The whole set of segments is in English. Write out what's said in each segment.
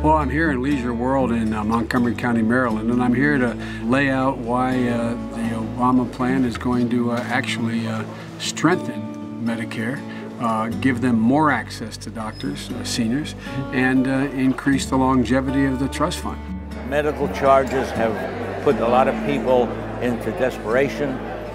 Well, I'm here in Leisure World in Montgomery County, Maryland, and I'm here to lay out why the Obama plan is going to actually strengthen Medicare, give them more access to doctors, seniors, and increase the longevity of the trust fund. Medical charges have put a lot of people into desperation.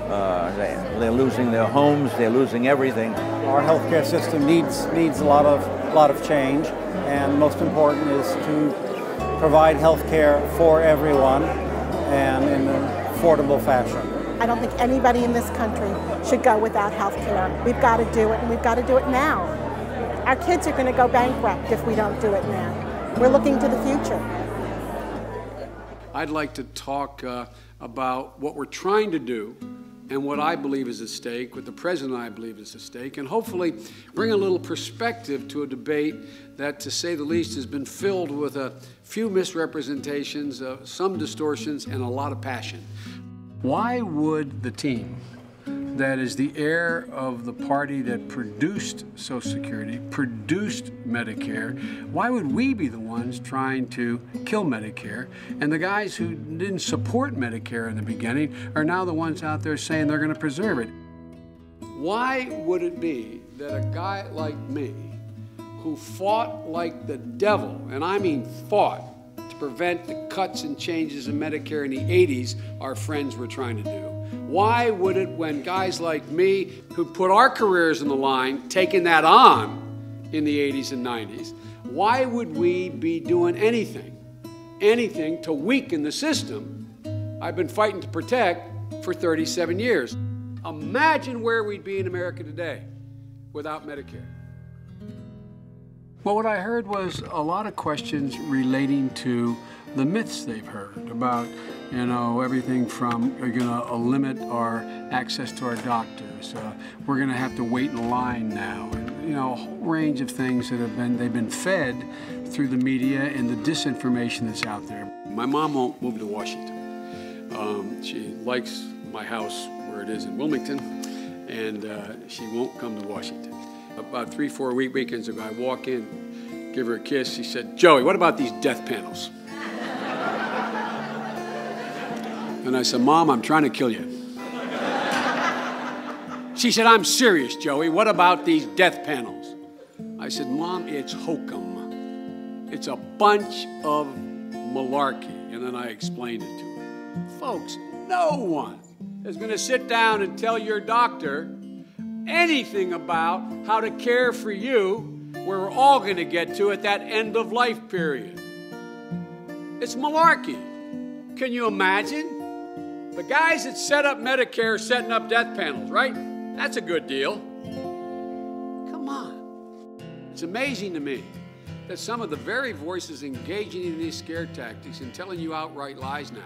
They're losing their homes, they're losing everything. Our healthcare system needs a lot of change, and most important is to provide healthcare for everyone and in an affordable fashion. I don't think anybody in this country should go without health care. We've got to do it, and we've got to do it now. Our kids are going to go bankrupt if we don't do it now. We're looking to the future. I'd like to talk about what we're trying to do and what I believe is at stake, what the President and I believe is at stake, and hopefully bring a little perspective to a debate that, to say the least, has been filled with a few misrepresentations, some distortions, and a lot of passion. Why would the team that is the heir of the party that produced Social Security, produced Medicare, why would we be the ones trying to kill Medicare? And the guys who didn't support Medicare in the beginning are now the ones out there saying they're going to preserve it. Why would it be that a guy like me, who fought like the devil, and I mean fought, to prevent the cuts and changes in Medicare in the 80s our friends were trying to do, why would it, when guys like me, who put our careers on the line, taking that on in the 80s and 90s, why would we be doing anything to weaken the system I've been fighting to protect for 37 years? Imagine where we'd be in America today without Medicare. Well, what I heard was a lot of questions relating to the myths they've heard about, everything from we're going to limit our access to our doctors, we're going to have to wait in line now, and a whole range of things that they've been fed through the media and the disinformation that's out there. My mom won't move to Washington. She likes my house where it is in Wilmington, and she won't come to Washington. About 3-4 weekends ago, I walk in, give her a kiss. She said, "Joey, what about these death panels?" And I said, "Mom, I'm trying to kill you." She said, "I'm serious, Joey. What about these death panels?" I said, "Mom, it's hokum. It's a bunch of malarkey." And then I explained it to her. Folks, no one is going to sit down and tell your doctor anything about how to care for you, where we're all going to get to at that end of life period. It's malarkey. Can you imagine? The guys that set up Medicare setting up death panels, right? That's a good deal. Come on. It's amazing to me that some of the very voices engaging in these scare tactics and telling you outright lies now,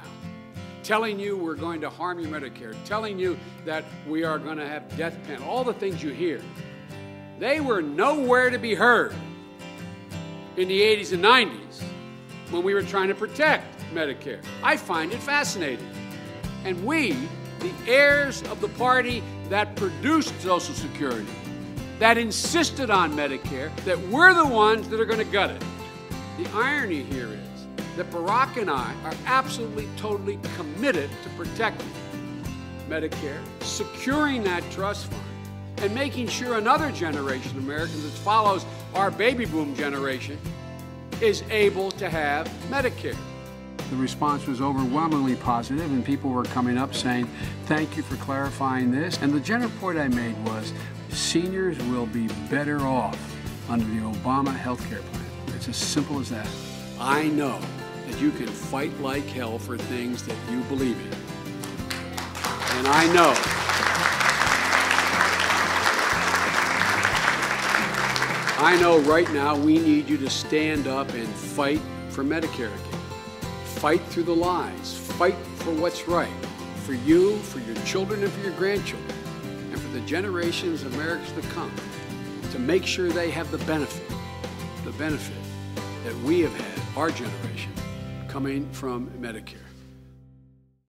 telling you we're going to harm your Medicare, telling you that we are going to have death panel, all the things you hear, they were nowhere to be heard in the 80s and 90s when we were trying to protect Medicare. I find it fascinating. And we, the heirs of the party that produced Social Security, that insisted on Medicare, that we're the ones that are going to gut it. The irony here is that Barack and I are absolutely, totally committed to protecting Medicare, securing that trust fund, and making sure another generation of Americans that follows our baby boom generation is able to have Medicare. The response was overwhelmingly positive, and people were coming up saying, "Thank you for clarifying this." And the general point I made was, seniors will be better off under the Obama health care plan. It's as simple as that. I know that you can fight like hell for things that you believe in. And I know right now we need you to stand up and fight for Medicare again. Fight through the lies. Fight for what's right. For you, for your children, and for your grandchildren. And for the generations of Americans to come. To make sure they have the benefit that we have had, our generation, coming from Medicare.